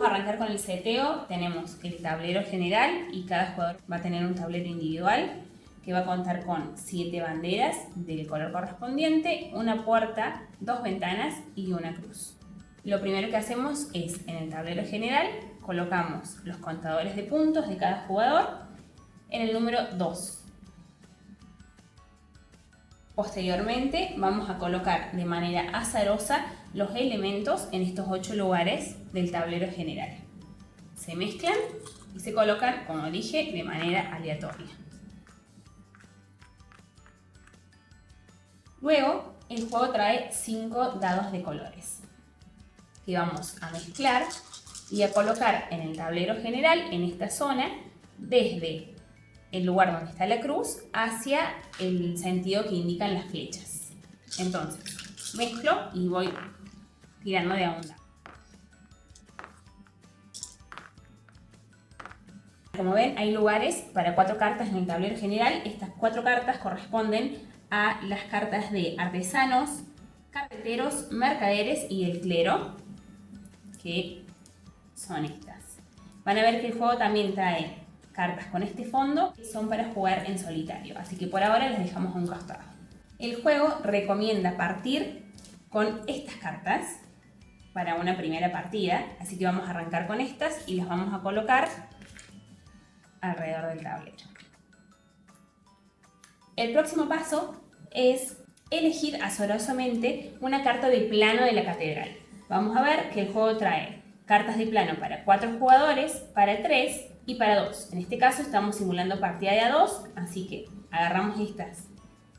a arrancar con el seteo. Tenemos el tablero general y cada jugador va a tener un tablero individual que va a contar con 7 banderas del color correspondiente, una puerta, 2 ventanas y una cruz. Lo primero que hacemos es, en el tablero general, colocamos los contadores de puntos de cada jugador en el número 2. Posteriormente vamos a colocar de manera azarosa los elementos en estos 8 lugares del tablero general. Se mezclan y se colocan, como dije, de manera aleatoria. Luego, el juego trae 5 dados de colores que vamos a mezclar y a colocar en el tablero general, en esta zona, desde el lugar donde está la cruz hacia el sentido que indican las flechas. Entonces, mezclo y voy tirando de a un lado. Como ven, hay lugares para 4 cartas en el tablero general. Estas 4 cartas corresponden a las cartas de artesanos, carreteros, mercaderes y el clero, que son estas. Van a ver que el juego también trae cartas con este fondo que son para jugar en solitario, así que por ahora las dejamos a un costado. El juego recomienda partir con estas cartas para una primera partida, así que vamos a arrancar con estas y las vamos a colocar alrededor del tablero. El próximo paso es elegir azarosamente una carta de plano de la catedral. Vamos a ver que el juego trae cartas de plano para 4 jugadores, para 3 y para 2. En este caso estamos simulando partida de a 2, así que agarramos estas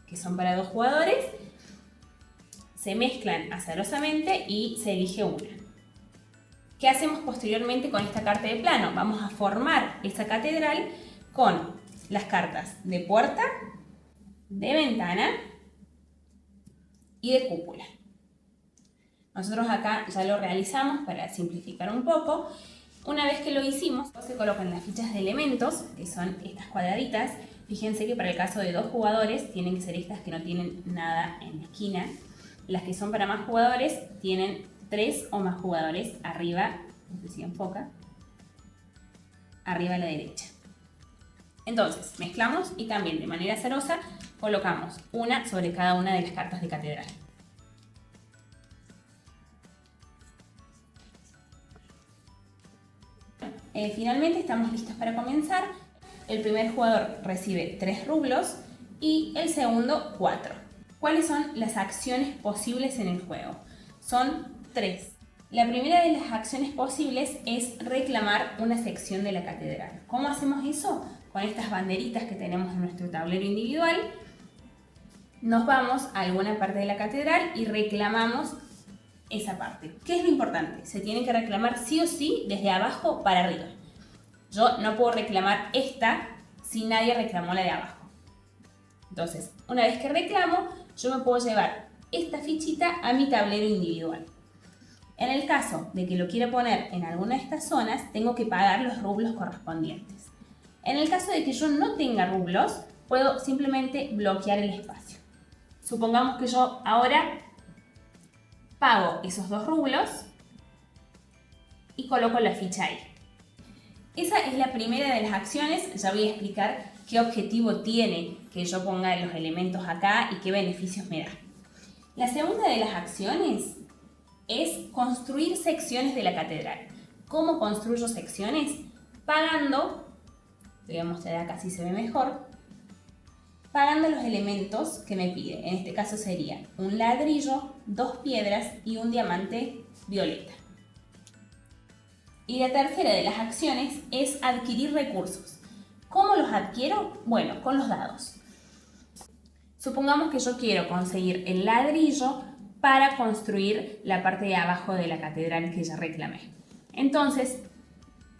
que son para 2 jugadores, se mezclan azarosamente y se elige una. ¿Qué hacemos posteriormente con esta carta de plano? Vamos a formar esa catedral con las cartas de puerta, de ventana y de cúpula. Nosotros acá ya lo realizamos para simplificar un poco. Una vez que lo hicimos, se colocan las fichas de elementos, que son estas cuadraditas. Fíjense que para el caso de 2 jugadores tienen que ser estas que no tienen nada en la esquina. Las que son para más jugadores tienen 3 o más jugadores arriba, no sé si enfoca, arriba a la derecha. Entonces, mezclamos y también de manera azarosa colocamos una sobre cada una de las cartas de catedral. Finalmente estamos listos para comenzar. El primer jugador recibe 3 rublos y el segundo 4. ¿Cuáles son las acciones posibles en el juego? Son 3. La primera de las acciones posibles es reclamar una sección de la catedral. ¿Cómo hacemos eso? Con estas banderitas que tenemos en nuestro tablero individual, nos vamos a alguna parte de la catedral y reclamamos esa parte. ¿Qué es lo importante? Se tiene que reclamar sí o sí desde abajo para arriba. Yo no puedo reclamar esta si nadie reclamó la de abajo. Entonces, una vez que reclamo, yo me puedo llevar esta fichita a mi tablero individual. En el caso de que lo quiera poner en alguna de estas zonas, tengo que pagar los rublos correspondientes. En el caso de que yo no tenga rublos, puedo simplemente bloquear el espacio. Supongamos que yo ahora pago esos 2 rublos y coloco la ficha ahí. Esa es la primera de las acciones. Ya voy a explicar qué objetivo tiene que yo ponga los elementos acá y qué beneficios me da. La segunda de las acciones es construir secciones de la catedral. ¿Cómo construyo secciones? Pagando, voy a mostrar acá si se ve mejor, pagando los elementos que me pide. En este caso sería un ladrillo, 2 piedras y un diamante violeta. Y la tercera de las acciones es adquirir recursos. ¿Cómo los adquiero? Bueno, con los dados. Supongamos que yo quiero conseguir el ladrillo para construir la parte de abajo de la catedral que ya reclamé. Entonces,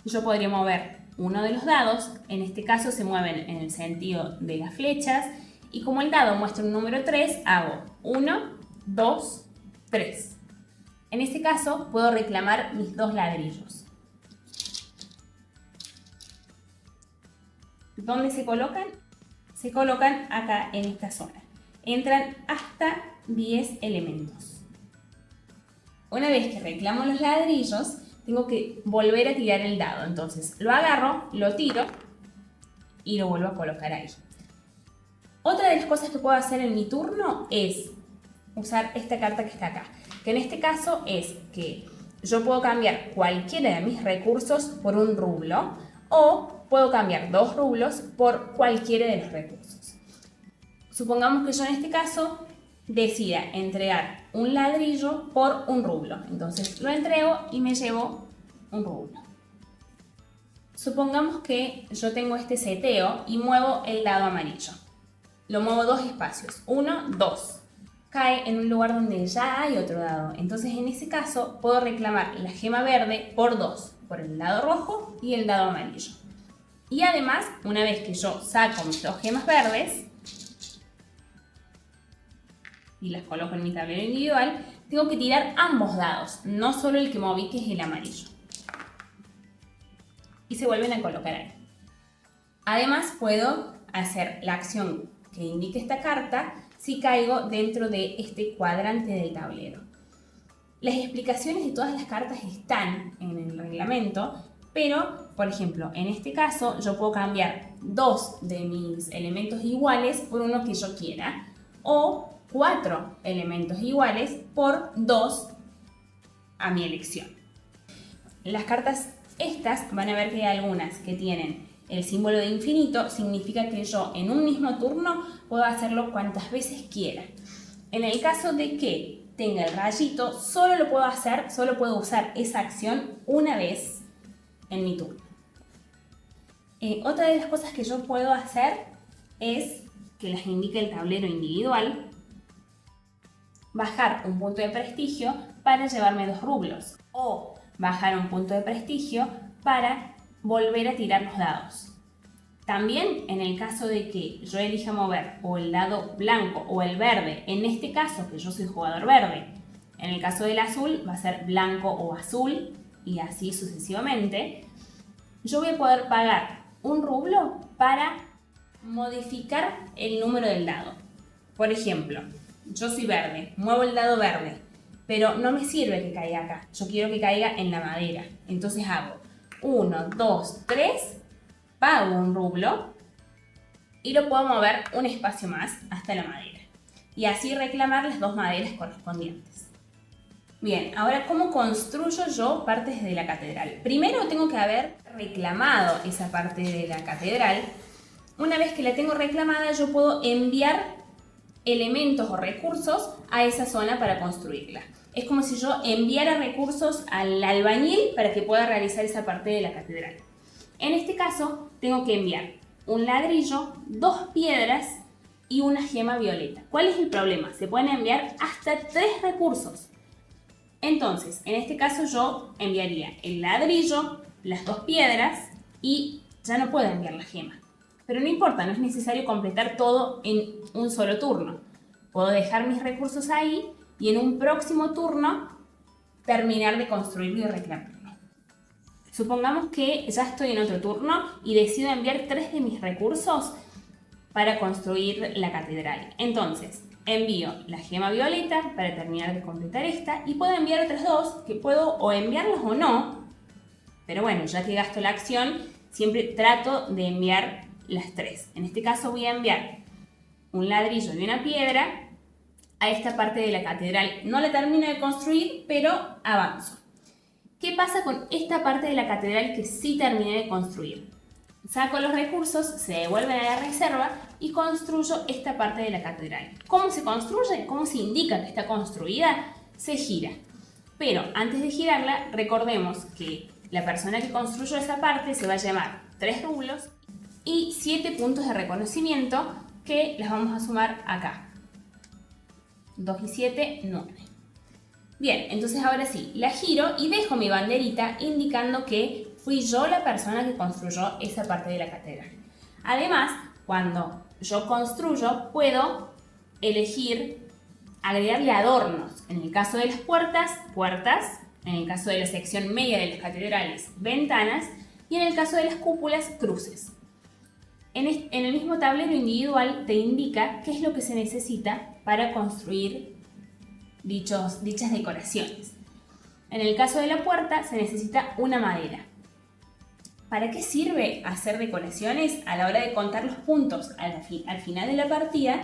yo podría mover uno de los dados, en este caso se mueven en el sentido de las flechas, y como el dado muestra un número 3, hago 1, 2, 3. En este caso puedo reclamar mis 2 ladrillos. ¿Dónde se colocan? Se colocan acá en esta zona. Entran hasta 10 elementos. Una vez que reclamo los ladrillos, tengo que volver a tirar el dado. Entonces lo agarro, lo tiro y lo vuelvo a colocar ahí. Otra de las cosas que puedo hacer en mi turno es usar esta carta que está acá, que en este caso es que yo puedo cambiar cualquiera de mis recursos por un rublo o puedo cambiar 2 rublos por cualquiera de los recursos. Supongamos que yo en este caso decida entregar un ladrillo por un rublo. Entonces lo entrego y me llevo un rublo. Supongamos que yo tengo este seteo y muevo el dado amarillo. Lo muevo 2 espacios, 1, 2. Cae en un lugar donde ya hay otro dado. Entonces en ese caso puedo reclamar la gema verde por 2, por el dado rojo y el dado amarillo. Y además, una vez que yo saco mis 2 gemas verdes y las coloco en mi tablero individual, tengo que tirar ambos dados, no solo el que moví, que es el amarillo. Y se vuelven a colocar ahí. Además puedo hacer la acción que indique esta carta si caigo dentro de este cuadrante del tablero. Las explicaciones de todas las cartas están en el reglamento, pero, por ejemplo, en este caso yo puedo cambiar 2 de mis elementos iguales por uno que yo quiera, o 4 elementos iguales por 2 a mi elección. Las cartas estas van a ver que hay algunas que tienen el símbolo de infinito, significa que yo en un mismo turno puedo hacerlo cuantas veces quiera. En el caso de que tenga el rayito, solo puedo usar esa acción una vez en mi turno. Otra de las cosas que yo puedo hacer es, que las indique el tablero individual, bajar un punto de prestigio para llevarme 2 rublos, o bajar un punto de prestigio para volver a tirar los dados. También en el caso de que yo elija mover o el dado blanco o el verde, en este caso que yo soy jugador verde, en el caso del azul va a ser blanco o azul y así sucesivamente, yo voy a poder pagar un rublo para modificar el número del dado. Por ejemplo, yo soy verde, muevo el dado verde, pero no me sirve que caiga acá, yo quiero que caiga en la madera, entonces hago 1, 2, 3, pago un rublo y lo puedo mover un espacio más hasta la madera y así reclamar las 2 maderas correspondientes. Bien, ahora ¿cómo construyo yo partes de la catedral? Primero tengo que haber reclamado esa parte de la catedral. Una vez que la tengo reclamada, yo puedo enviar elementos o recursos a esa zona para construirla. Es como si yo enviara recursos al albañil para que pueda realizar esa parte de la catedral. En este caso, tengo que enviar un ladrillo, 2 piedras y una gema violeta. ¿Cuál es el problema? Se pueden enviar hasta 3 recursos. Entonces, en este caso yo enviaría el ladrillo, las 2 piedras y ya no puedo enviar la gema. Pero no importa, no es necesario completar todo en un solo turno. Puedo dejar mis recursos ahí y en un próximo turno terminar de construirlo y reclamarlo. Supongamos que ya estoy en otro turno y decido enviar 3 de mis recursos para construir la catedral. Entonces, envío la gema violeta para terminar de completar esta y puedo enviar otras 2 que puedo o enviarlas o no, pero bueno, ya que gasto la acción, siempre trato de enviar las 3. En este caso voy a enviar un ladrillo y una piedra a esta parte de la catedral. No la termino de construir, pero avanzo. ¿Qué pasa con esta parte de la catedral que sí terminé de construir? Saco los recursos, se devuelven a la reserva y construyo esta parte de la catedral. ¿Cómo se construye? ¿Cómo se indica que está construida? Se gira. Pero antes de girarla, recordemos que la persona que construyó esa parte se va a llamar 3 rublos y 7 puntos de reconocimiento que las vamos a sumar acá. 2 y 7, 9. Bien, entonces ahora sí, la giro y dejo mi banderita indicando que fui yo la persona que construyó esa parte de la catedral. Además, cuando yo construyo, puedo elegir agregarle adornos. En el caso de las puertas, puertas. En el caso de la sección media de las catedrales, ventanas. Y en el caso de las cúpulas, cruces. En el mismo tablero individual te indica qué es lo que se necesita para construir dichas decoraciones. En el caso de la puerta se necesita una madera. ¿Para qué sirve hacer decoraciones? A la hora de contar los puntos al final de la partida,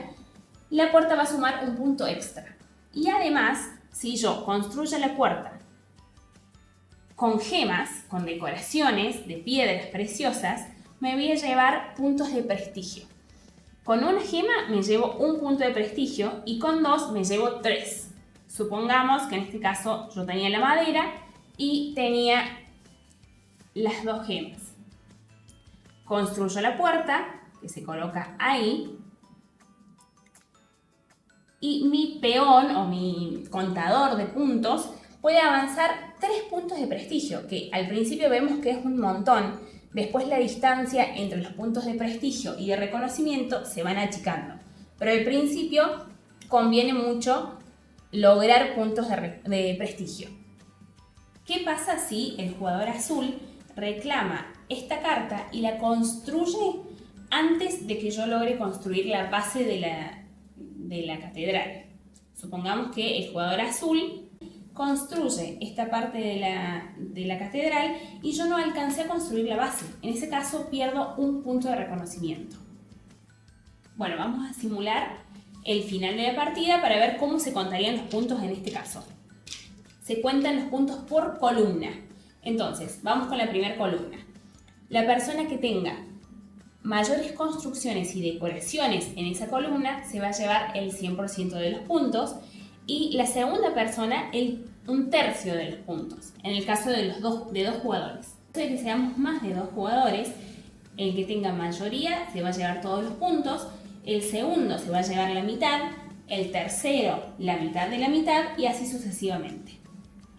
la puerta va a sumar un punto extra. Y además, si yo construyo la puerta con gemas, con decoraciones de piedras preciosas, me voy a llevar puntos de prestigio. Con una gema me llevo un punto de prestigio y con dos me llevo 3. Supongamos que en este caso yo tenía la madera y tenía las 2 gemas. Construyo la puerta, que se coloca ahí, y mi peón o mi contador de puntos puede avanzar 3 puntos de prestigio, que al principio vemos que es un montón. Después la distancia entre los puntos de prestigio y de reconocimiento se van achicando. Pero al principio conviene mucho lograr puntos de prestigio. ¿Qué pasa si el jugador azul reclama esta carta y la construye antes de que yo logre construir la base de la catedral? Supongamos que el jugador azul construye esta parte de la catedral y yo no alcancé a construir la base. En ese caso pierdo un punto de reconocimiento. Bueno, vamos a simular el final de la partida para ver cómo se contarían los puntos en este caso. Se cuentan los puntos por columna. Entonces, vamos con la primera columna. La persona que tenga mayores construcciones y decoraciones en esa columna se va a llevar el 100% de los puntos y la segunda persona un tercio de los puntos, en el caso de dos jugadores. En caso de que seamos más de 2 jugadores, el que tenga mayoría se va a llevar todos los puntos, el segundo se va a llevar la mitad, el tercero la mitad de la mitad y así sucesivamente.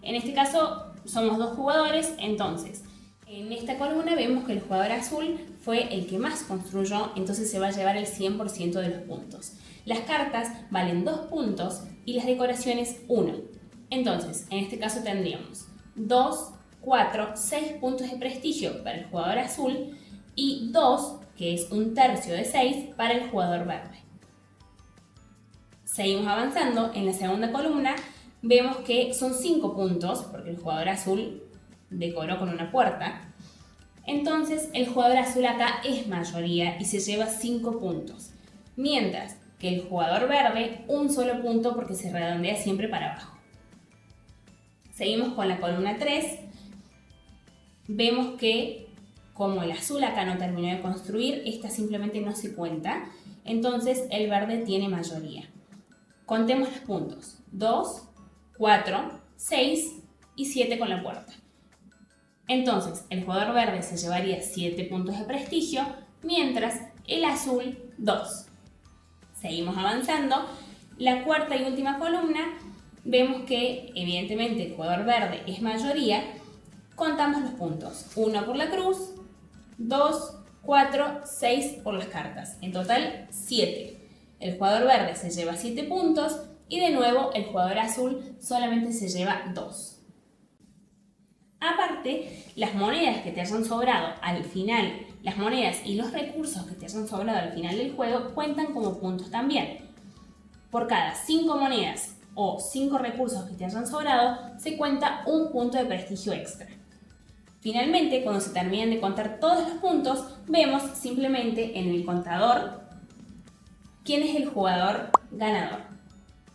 En este caso somos 2 jugadores, entonces en esta columna vemos que el jugador azul fue el que más construyó, entonces se va a llevar el 100% de los puntos. Las cartas valen 2 puntos y las decoraciones 1. Entonces, en este caso tendríamos 2, 4, 6 puntos de prestigio para el jugador azul y 2, que es un tercio de 6, para el jugador verde. Seguimos avanzando. En la segunda columna vemos que son 5 puntos, porque el jugador azul decoró con una puerta. Entonces, el jugador azul acá es mayoría y se lleva 5 puntos. Mientras que el jugador verde, un solo punto porque se redondea siempre para abajo. Seguimos con la columna 3. Vemos que como el azul acá no terminó de construir, esta simplemente no se cuenta. Entonces el verde tiene mayoría. Contemos los puntos. 2, 4, 6 y 7 con la puerta. Entonces el jugador verde se llevaría 7 puntos de prestigio, mientras el azul 2. Seguimos avanzando. La cuarta y última columna vemos que evidentemente el jugador verde es mayoría. Contamos los puntos. 1 por la cruz, 2, 4, 6 por las cartas. En total 7. El jugador verde se lleva 7 puntos y de nuevo el jugador azul solamente se lleva 2. Aparte, las monedas que te hayan sobrado al final, las monedas y los recursos que te hayan sobrado al final del juego cuentan como puntos también. Por cada 5 monedas o 5 recursos que te hayan sobrado, se cuenta un punto de prestigio extra. Finalmente, cuando se terminan de contar todos los puntos, vemos simplemente en el contador quién es el jugador ganador.